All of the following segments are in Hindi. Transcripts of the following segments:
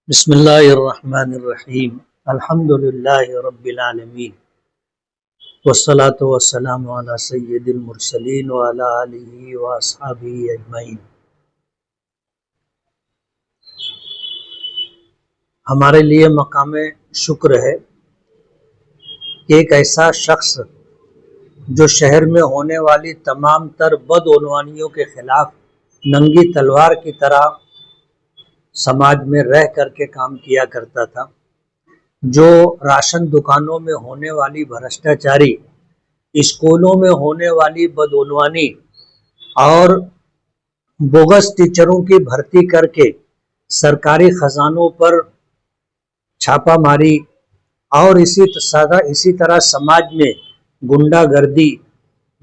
बिस्मिल्लाहिर्रहमानिर्रहीम अल्हम्दुलिल्लाहि रब्बिल आलमीन वस्सलातु वस्सलामु अला सय्यिदिल मुरसलीन व अला आलिहि व अस्हाबिहि अजमईन। हमारे लिए मकामे शुक्र है कि एक ऐसा शख्स जो शहर में होने वाली तमाम तर बदउनवानियों के खिलाफ नंगी तलवार की तरह समाज में रह करके काम किया करता था, जो राशन दुकानों में होने वाली भ्रष्टाचारी, स्कूलों में होने वाली बदउनवानी और बोगस टीचरों की भर्ती करके सरकारी खजानों पर छापामारी और इसी तरह समाज में गुंडागर्दी,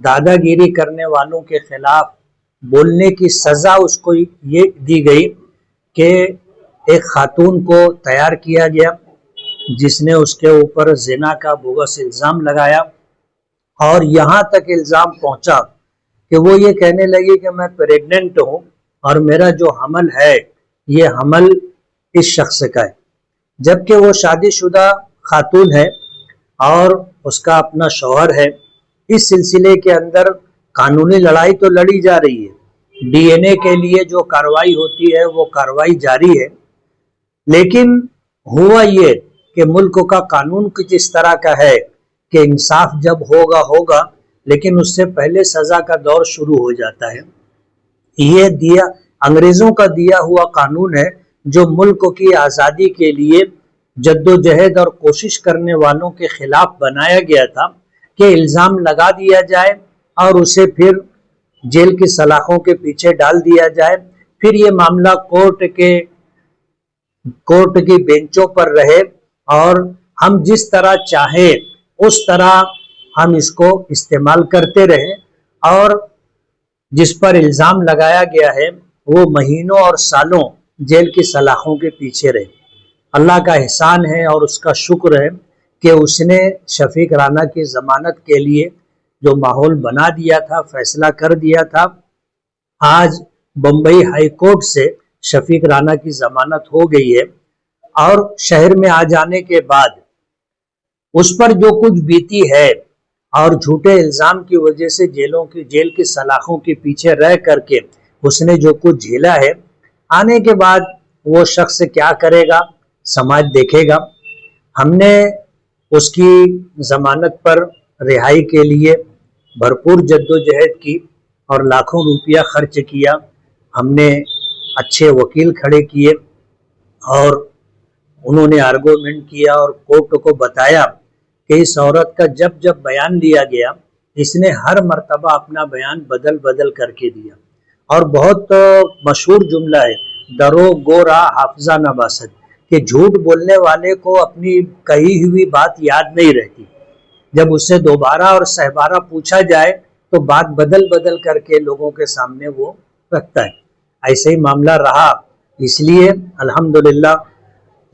दादागिरी करने वालों के खिलाफ बोलने की सजा उसको ये दी गई कि एक खातून को तैयार किया गया जिसने उसके ऊपर जिना का बोगस इल्ज़ाम लगाया और यहाँ तक इल्ज़ाम पहुँचा कि वो ये कहने लगी कि मैं प्रेग्नेंट हूँ और मेरा जो हमल है ये हमल इस शख्स का है, जबकि वो शादीशुदा खातून है और उसका अपना शौहर है। इस सिलसिले के अंदर कानूनी लड़ाई तो लड़ी जा रही है, डीएनए के लिए जो कार्रवाई होती है वो कार्रवाई जारी है, लेकिन हुआ ये कि मुल्क का कानून कुछ इस तरह का है कि इंसाफ जब होगा, लेकिन उससे पहले सजा का दौर शुरू हो जाता है। ये अंग्रेजों का दिया हुआ कानून है जो मुल्क की आज़ादी के लिए जद्दोजहद और कोशिश करने वालों के खिलाफ बनाया गया था कि इल्ज़ाम लगा दिया जाए और उसे फिर जेल की सलाखों के पीछे डाल दिया जाए, फिर ये मामला कोर्ट की बेंचों पर रहे और हम जिस तरह चाहें उस तरह हम इसको इस्तेमाल करते रहे और जिस पर इल्ज़ाम लगाया गया है वो महीनों और सालों जेल की सलाखों के पीछे रहे। अल्लाह का एहसान है और उसका शुक्र है कि उसने शफीक राना की ज़मानत के लिए जो माहौल बना दिया था, फैसला कर दिया था। आज बम्बई हाई कोर्ट से शफीक राना की ज़मानत हो गई है और शहर में आ जाने के बाद उस पर जो कुछ बीती है और झूठे इल्ज़ाम की वजह से जेल की सलाखों के पीछे रह करके उसने जो कुछ झेला है, आने के बाद वो शख्स क्या करेगा समाज देखेगा। हमने उसकी ज़मानत पर रिहाई के लिए भरपूर जद्दोजहद की और लाखों रुपया खर्च किया। हमने अच्छे वकील खड़े किए और उन्होंने आर्गूमेंट किया और कोर्ट को बताया कि इस औरत का जब जब बयान लिया गया इसने हर मर्तबा अपना बयान बदल बदल करके दिया और बहुत मशहूर जुमला है, दरो गोरा हाफजा नबासत, कि झूठ बोलने वाले को अपनी कही हुई बात याद नहीं रहती, जब उससे दोबारा और सहबारा पूछा जाए तो बात बदल बदल करके लोगों के सामने वो रखता है। ऐसे ही मामला रहा, इसलिए अल्हम्दुलिल्लाह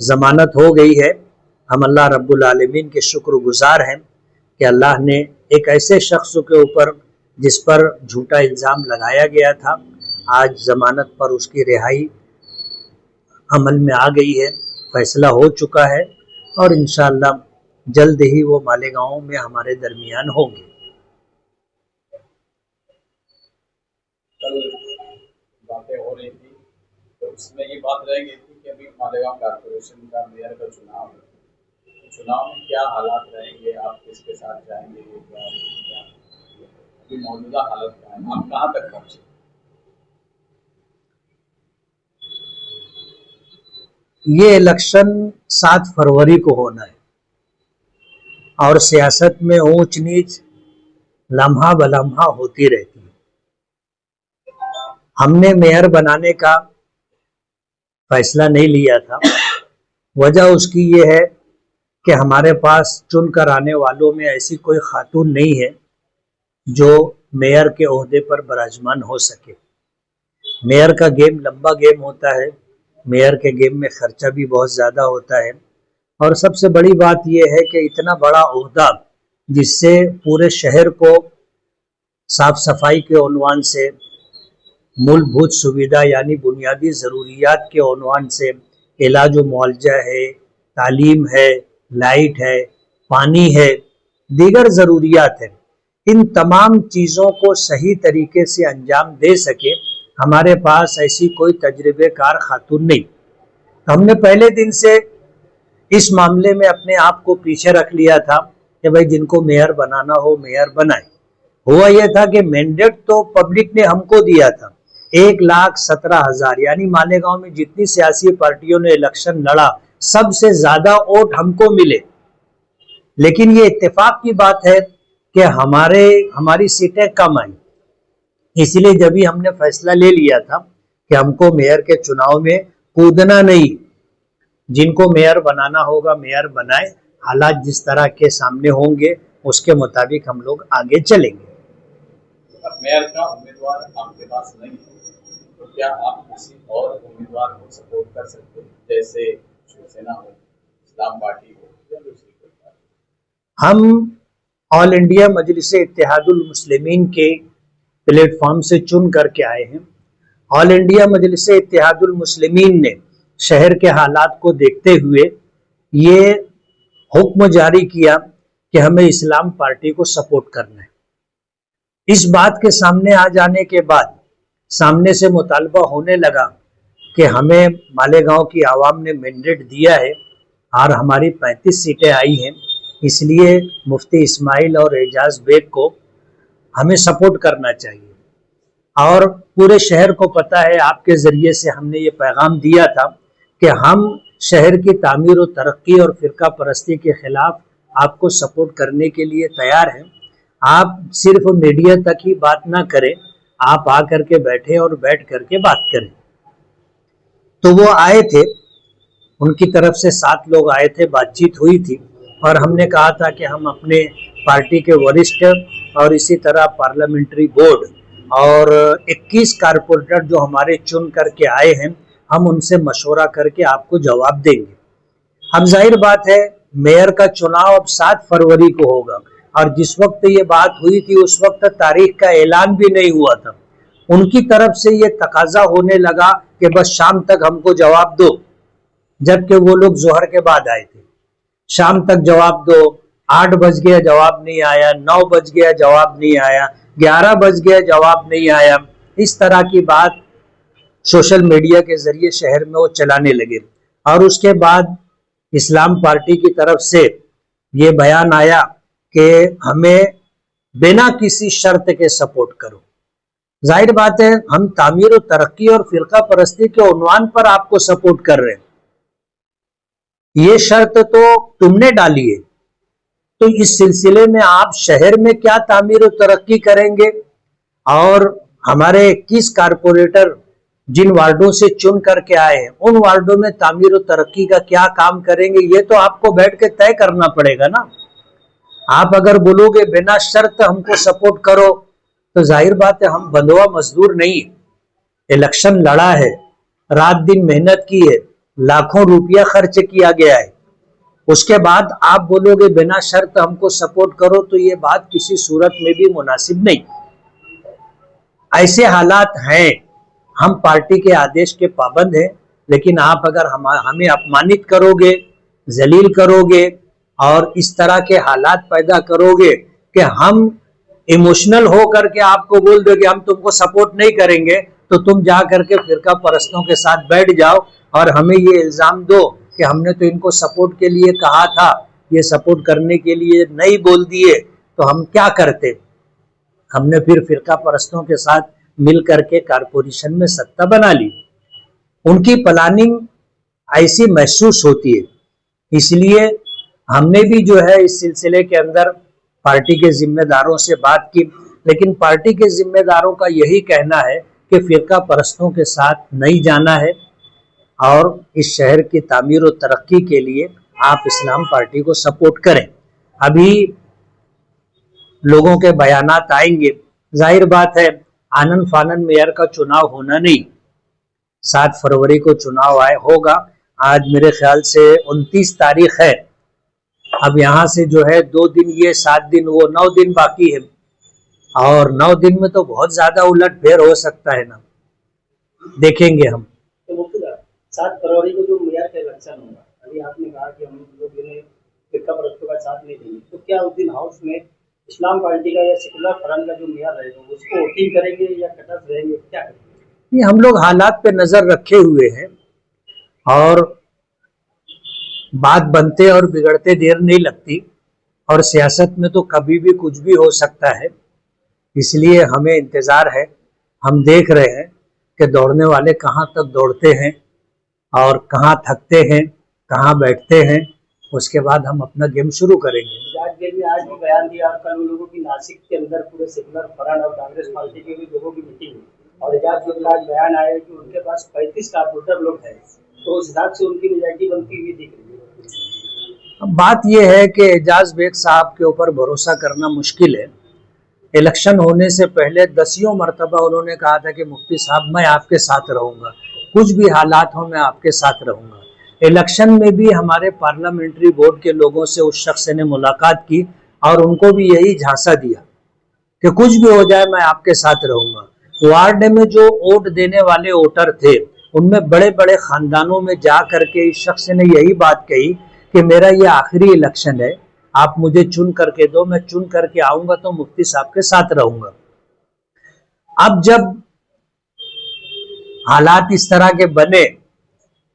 ज़मानत हो गई है। हम अल्लाह रब्बुल आलमीन के शुक्रगुजार हैं कि अल्लाह ने एक ऐसे शख्स के ऊपर जिस पर झूठा इल्ज़ाम लगाया गया था, आज ज़मानत पर उसकी रिहाई अमल में आ गई है, फैसला हो चुका है और इंशाअल्लाह जल्द ही वो मालेगांव में हमारे दरमियान होंगे। कल बातें हो रही थी तो उसमें ये बात रह गई थी कि अभी मालेगांव कॉर्पोरेशन का मेयर का चुनाव है, चुनाव में क्या हालात रहेंगे, आप किसके साथ जाएंगे, क्या अभी मौजूदा हालत क्या है, आप कहाँ तक पहुँचे? ये इलेक्शन 7 फरवरी को होना है और सियासत में ऊंच नीच लम्हा बलम्हा होती रहती है। हमने मेयर बनाने का फैसला नहीं लिया था, वजह उसकी ये है कि हमारे पास चुनकर आने वालों में ऐसी कोई खातून नहीं है जो मेयर के ओहदे पर विराजमान हो सके। मेयर का गेम लंबा गेम होता है, मेयर के गेम में खर्चा भी बहुत ज़्यादा होता है और सबसे बड़ी बात यह है कि इतना बड़ा ओहदा जिससे पूरे शहर को साफ सफाई के उन्वान से, मूलभूत सुविधा यानी बुनियादी ज़रूरियात के उन्वान से इलाज व मुआवजा है, तालीम है, लाइट है, पानी है, दीगर ज़रूरियात हैं, इन तमाम चीज़ों को सही तरीके से अंजाम दे सके, हमारे पास ऐसी कोई तजर्बेकार खातून नहीं। हमने पहले दिन से इस मामले में अपने आप को पीछे रख लिया था कि भाई जिनको मेयर बनाना हो मेयर बनाए। हुआ यह था कि मैंडेट तो पब्लिक ने हमको दिया था 1,17,000, यानी मालेगांव में जितनी सियासी पार्टियों ने इलेक्शन लड़ा सबसे ज्यादा वोट हमको मिले। लेकिन ये इत्तेफाक की बात है कि हमारी सीटें कम आई, इसलिए जब भी हमने फैसला ले लिया था कि हमको मेयर के चुनाव में कूदना नहीं, जिनको मेयर बनाना होगा मेयर बनाए, हालात जिस तरह के सामने होंगे उसके मुताबिक हम लोग आगे चलेंगे। मेयर का उम्मीदवार आपके पास नहीं है तो क्या आप किसी और उम्मीदवार को सपोर्ट कर सकते हैं, जैसे शिवसेना हो, इस्लाम पार्टी हो या दूसरी कोई पार्टी? हम ऑल इंडिया मजलिस इत्तेहादुल मुस्लिमीन के प्लेटफॉर्म से चुन करके आए हैं। ऑल इंडिया मजलिस इत्तेहादुल मुस्लिमीन ने शहर के हालात को देखते हुए ये हुक्म जारी किया कि हमें इस्लाम पार्टी को सपोर्ट करना है। इस बात के सामने आ जाने के बाद सामने से मुतालबा होने लगा कि हमें मालेगांव की आवाम ने मैंडेट दिया है और हमारी 35 सीटें आई हैं, इसलिए मुफ्ती इस्माइल और एजाज बेग को हमें सपोर्ट करना चाहिए। और पूरे शहर को पता है, आपके ज़रिए से हमने ये पैगाम दिया था कि हम शहर की तामीर और तरक्की और फ़िरका परस्ती के ख़िलाफ़ आपको सपोर्ट करने के लिए तैयार हैं। आप सिर्फ मीडिया तक ही बात ना करें, आप आकर के बैठे और बैठ करके बात करें। तो वो आए थे, उनकी तरफ से 7 लोग आए थे, बातचीत हुई थी और हमने कहा था कि हम अपने पार्टी के वरिष्ठ और इसी तरह पार्लियामेंट्री बोर्ड और 21 कारपोरेटर जो हमारे चुन करके आए हैं, हम उनसे मशवरा करके आपको जवाब देंगे। अब जाहिर बात है मेयर का चुनाव अब 7 फरवरी को होगा और जिस वक्त ये बात हुई थी उस वक्त तारीख का ऐलान भी नहीं हुआ था। उनकी तरफ से ये तकाजा होने लगा कि बस शाम तक हमको जवाब दो, जबकि वो लोग जोहर के बाद आए थे। शाम तक जवाब दो, 8 बज गया जवाब नहीं आया, 9 बज गया जवाब नहीं आया, 11 बज गया जवाब नहीं आया। इस तरह की बात सोशल मीडिया के जरिए शहर में वो चलाने लगे और उसके बाद इस्लाम पार्टी की तरफ से ये बयान आया कि हमें बिना किसी शर्त के सपोर्ट करो। जाहिर बात है हम तामीर और तरक्की और फिरका परस्ती के उन्वान पर आपको सपोर्ट कर रहे हैं, ये शर्त तो तुमने डाली है, तो इस सिलसिले में आप शहर में क्या तामीर और तरक्की करेंगे और हमारे 21 कारपोरेटर जिन वार्डों से चुन करके आए हैं उन वार्डों में तामीर और तरक्की का क्या काम करेंगे, ये तो आपको बैठ के तय करना पड़ेगा ना। आप अगर बोलोगे बिना शर्त हमको सपोर्ट करो तो जाहिर बात है हम बंधुआ मजदूर नहीं, इलेक्शन लड़ा है, रात दिन मेहनत की है, लाखों रुपया खर्च किया गया है, उसके बाद आप बोलोगे बिना शर्त हमको सपोर्ट करो, तो ये बात किसी सूरत में भी मुनासिब नहीं। ऐसे हालात हैं, हम पार्टी के आदेश के पाबंद हैं, लेकिन आप अगर हमें अपमानित करोगे, जलील करोगे और इस तरह के हालात पैदा करोगे कि हम इमोशनल हो करके आपको बोल दो कि हम तुमको सपोर्ट नहीं करेंगे, तो तुम जा करके फिरका परस्तों के साथ बैठ जाओ और हमें ये इल्जाम दो कि हमने तो इनको सपोर्ट के लिए कहा था, ये सपोर्ट करने के लिए नहीं बोल दिए, तो हम क्या करते। हमने फिर फिरका परस्तों के साथ मिल करके कारपोरेशन में सत्ता बना ली। उनकी प्लानिंग ऐसी महसूस होती है, इसलिए हमने भी जो है इस सिलसिले के अंदर पार्टी के जिम्मेदारों से बात की, लेकिन पार्टी के जिम्मेदारों का यही कहना है कि फिरका परस्तों के साथ नहीं जाना है और इस शहर की तामीर और तरक्की के लिए आप इस्लाम पार्टी को सपोर्ट करें। अभी लोगों के बयानात आएंगे, जाहिर बात है आनन फानन मेयर का चुनाव होना नहीं, 7 फरवरी को चुनाव होगा। आज मेरे ख्याल से 29 तारीख है, अब यहाँ से जो है 2 दिन ये 7 दिन वो 9 दिन बाकी है और 9 दिन में तो बहुत ज्यादा उलट फेर हो सकता है ना, देखेंगे हम। 7 फरवरी को जो मेयर का इलेक्शन होगा, अभी आपने कहा कि हम लोग इन्हें फिरका परस्तों का साथ नहीं देंगे, तो क्या उस दिन हाउस में इस्लाम पार्टी का या सेकुलर फ्रंट का जो मेयर रहेगा उसको वोटिंग करेंगे या कटक रहेंगे, क्या करेंगे? ये हम लोग हालात पे नजर रखे हुए हैं और बात बनते और बिगड़ते देर नहीं लगती, और सियासत में तो कभी भी कुछ भी हो सकता है। इसलिए हमें इंतजार है, हम देख रहे हैं कि दौड़ने वाले कहाँ तक दौड़ते हैं और कहाँ थकते हैं, कहाँ बैठते हैं। उसके बाद हम अपना गेम शुरू करेंगे। राजगीर में आज भी बयान दिया और कल उन लोगों की नासिक के अंदर पूरे सेकुलर फ्रंट और कांग्रेस पार्टी के भी लोगों की मीटिंग हुई और एजाज बेग का आज बयान आया कि उनके पास 35 कारपोरेटर लोग हैं, तो उस हिसाब से उनकी मेजॉरिटी बनती हुई दिख रही है। अब बात यह है कि एजाज बेग साहब के ऊपर भरोसा करना मुश्किल है। इलेक्शन होने से पहले 10 मरतबा उन्होंने कहा था कि मुफ्ती साहब मैं आपके साथ रहूंगा, कुछ भी हालात हो मैं आपके साथ रहूंगा। इलेक्शन में भी हमारे पार्लियामेंट्री बोर्ड के लोगों से उस शख्स ने मुलाकात की और उनको भी यही झांसा दिया कि कुछ भी हो जाए मैं आपके साथ रहूंगा। वार्ड में जो वोट देने वाले वोटर थे उनमें बड़े बड़े खानदानों में जा करके इस शख्स ने यही बात कही कि मेरा ये आखिरी इलेक्शन है, आप मुझे चुन करके दो, मैं चुन करके आऊंगा तो मुफ्ती साहब के साथ रहूंगा। अब जब हालात इस तरह के बने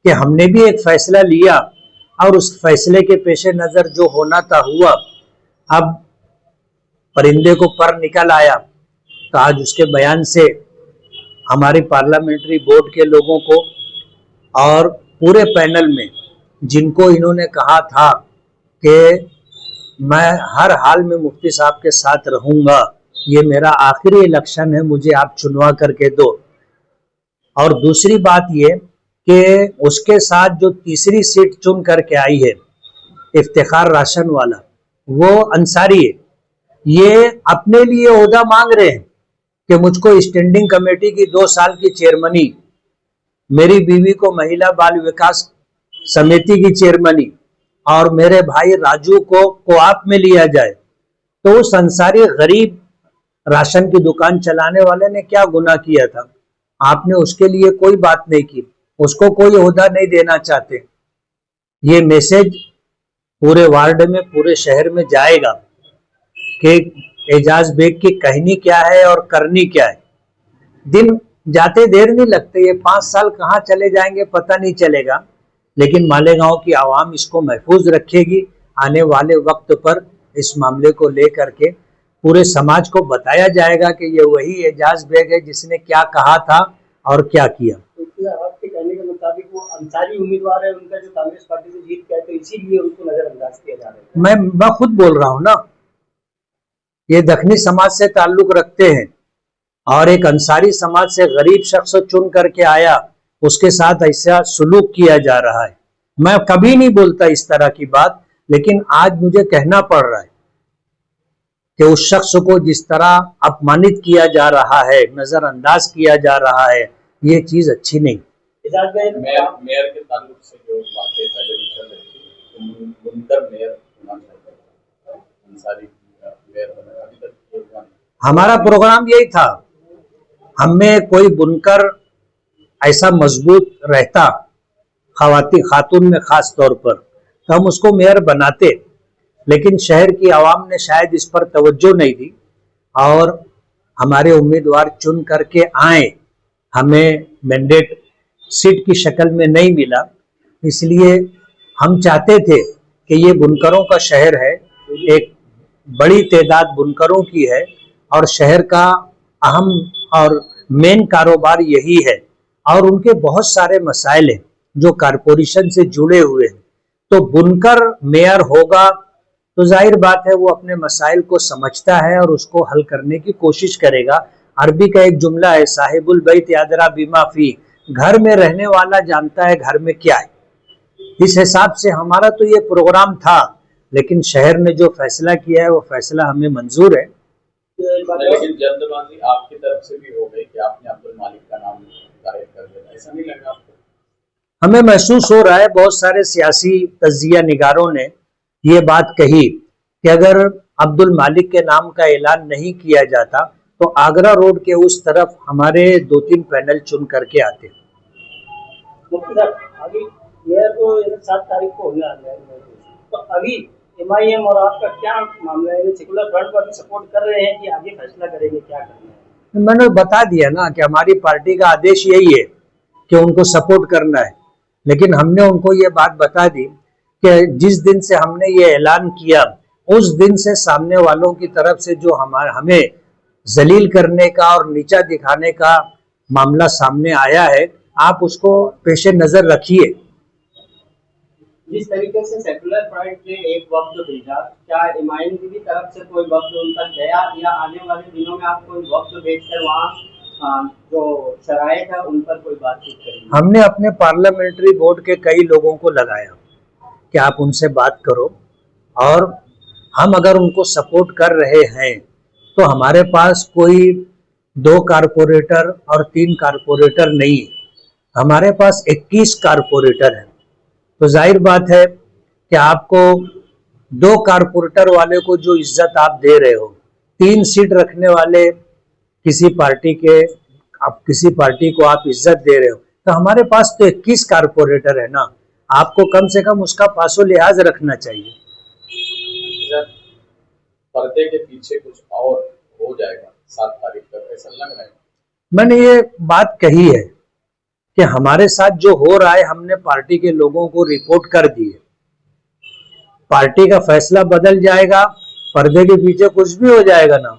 कि हमने भी एक फैसला लिया और उस फैसले के पेशे नजर जो होना था हुआ, अब परिंदे को पर निकल आया, तो आज उसके बयान से हमारे पार्लियामेंट्री बोर्ड के लोगों को और पूरे पैनल में जिनको इन्होंने कहा था कि मैं हर हाल में मुफ्ती साहब के साथ रहूंगा, ये मेरा आखिरी इलेक्शन है, मुझे आप चुनवा करके दो। और दूसरी बात ये कि उसके साथ जो तीसरी सीट चुन करके आई है इफ्तिखार राशन वाला, वो अंसारी है। ये अपने लिए ओहदा मांग रहे हैं कि मुझको स्टैंडिंग कमेटी की 2 साल की चेयरमनी, मेरी बीवी को महिला बाल विकास समिति की चेयरमनी और मेरे भाई राजू को कोऑप में लिया जाए। तो उस अंसारी गरीब राशन की दुकान चलाने वाले ने क्या गुनाह किया था? आपने उसके लिए कोई बात नहीं की, उसको कोई ओहदा नहीं देना चाहते। ये मैसेज पूरे वार्ड में, पूरे शहर में जाएगा कि एजाज बेग की कहनी क्या है और करनी क्या है। दिन जाते देर नहीं लगते, ये 5 साल कहाँ चले जाएंगे पता नहीं चलेगा, लेकिन मालेगांव की आवाम इसको महफूज रखेगी। आने वाले वक्त पर इस मामले को लेकर के पूरे समाज को बताया जाएगा कि ये वही एजाज बेग है जिसने क्या कहा था और क्या किया। तो आपके कहने के मुताबिक वो अंसारी उम्मीदवार है, उनका जो कांग्रेस पार्टी से जीत गया, तो इसीलिए उनको नजरअंदाज किया जा रहा है। मैं खुद बोल रहा हूँ ना, ये दखनी समाज से ताल्लुक रखते हैं और एक अंसारी समाज से गरीब शख्स चुन करके आया, उसके साथ ऐसा सुलूक किया जा रहा है। मैं कभी नहीं बोलता इस तरह की बात, लेकिन आज मुझे कहना पड़ रहा है कि उस शख्स को जिस तरह अपमानित किया जा रहा है, नजरअंदाज किया जा रहा है, ये चीज अच्छी नहीं। मेयर के ताल्लुक से जो बातें पहले भी चल रही थी, बुनकर मेयर होना चाहिए, अंसारी मेयर होना, अभी तक हुआ नहीं। हमारा प्रोग्राम यही था, हमें कोई बुनकर ऐसा मजबूत रहता खातून में खास तौर पर, तो हम उसको मेयर बनाते, लेकिन शहर की आवाम ने शायद इस पर तवज्जो नहीं दी और हमारे उम्मीदवार चुन करके आए, हमें मैंडेट सीट की शक्ल में नहीं मिला। इसलिए हम चाहते थे कि ये बुनकरों का शहर है, एक बड़ी तादाद बुनकरों की है और शहर का अहम और मेन कारोबार यही है और उनके बहुत सारे मसाइल हैं जो कारपोरेशन से जुड़े हुए हैं। तो बुनकर मेयर होगा तो जाहिर बात है वो अपने मसाइल को समझता है और उसको हल करने की कोशिश करेगा। अरबी का एक जुमला है, साहिबुल बैत यादरा बिमा फी, घर में रहने वाला जानता है घर में क्या है। इस हिसाब से हमारा तो ये प्रोग्राम था, लेकिन शहर ने जो फैसला किया है वो फैसला हमें मंजूर है। लेकिन जल्दबाजी आपकी तरफ से भी हो गई कि आपने अब्दुल मालिक का नाम जाहिर कर दिया, ऐसा नहीं लगा आपको? हमें महसूस हो रहा है, बहुत सारे सियासी तज्जिया निगारों ने ये बात कही कि अगर अब्दुल मालिक के नाम का ऐलान नहीं किया जाता तो आगरा रोड के उस तरफ हमारे 2-3 पैनल चुन करके आते। मुफ्ती साहब, अभी मेयर को 7 तारीख को होने वाला है, तो अभी MIM और आपका क्या मामला है? सेकुलर फ्रंट को अभी सपोर्ट कर रहे हैं कि आगे फैसला करेंगे क्या करना है? मैंने बता दिया ना कि हमारी पार्टी का आदेश यही है कि उनको सपोर्ट करना है, लेकिन हमने उनको ये बात बता दी कि जिस दिन से हमने ये ऐलान किया उस दिन से सामने वालों की तरफ से जो हमें जलील करने का और नीचा दिखाने का मामला सामने आया है, आप उसको पेशे नजर रखिए। जिस तरीके से सेकुलर फ्रंट ने एक वक्त भेजा, क्या MIM की भी तरफ से कोई वक्त उन तक गया, या आने वाले दिनों में आप कोई वक्त भेजकर वहाँ जो शराइत है उन पर कोई बातचीत करेंगे? हमने अपने पार्लियामेंट्री बोर्ड के कई लोगों को लगाया कि आप उनसे बात करो, और हम अगर उनको सपोर्ट कर रहे हैं तो हमारे पास कोई 2 कारपोरेटर और 3 कारपोरेटर नहीं है, हमारे पास 21 कारपोरेटर हैं। तो जाहिर बात है कि आपको 2 कारपोरेटर वाले को जो इज्जत आप दे रहे हो, 3 सीट रखने वाले किसी पार्टी को आप इज्जत दे रहे हो, तो हमारे पास तो 21 कारपोरेटर है ना, आपको कम से कम उसका पासो लिहाज रखना चाहिए। पर्दे के पीछे कुछ और हो जाएगा 7 तारीख तक, ऐसा लग रहा है? मैंने ये बात कही है कि हमारे साथ जो हो रहा है हमने पार्टी के लोगों को रिपोर्ट कर दी है, पार्टी का फैसला बदल जाएगा, पर्दे के पीछे कुछ भी हो जाएगा ना।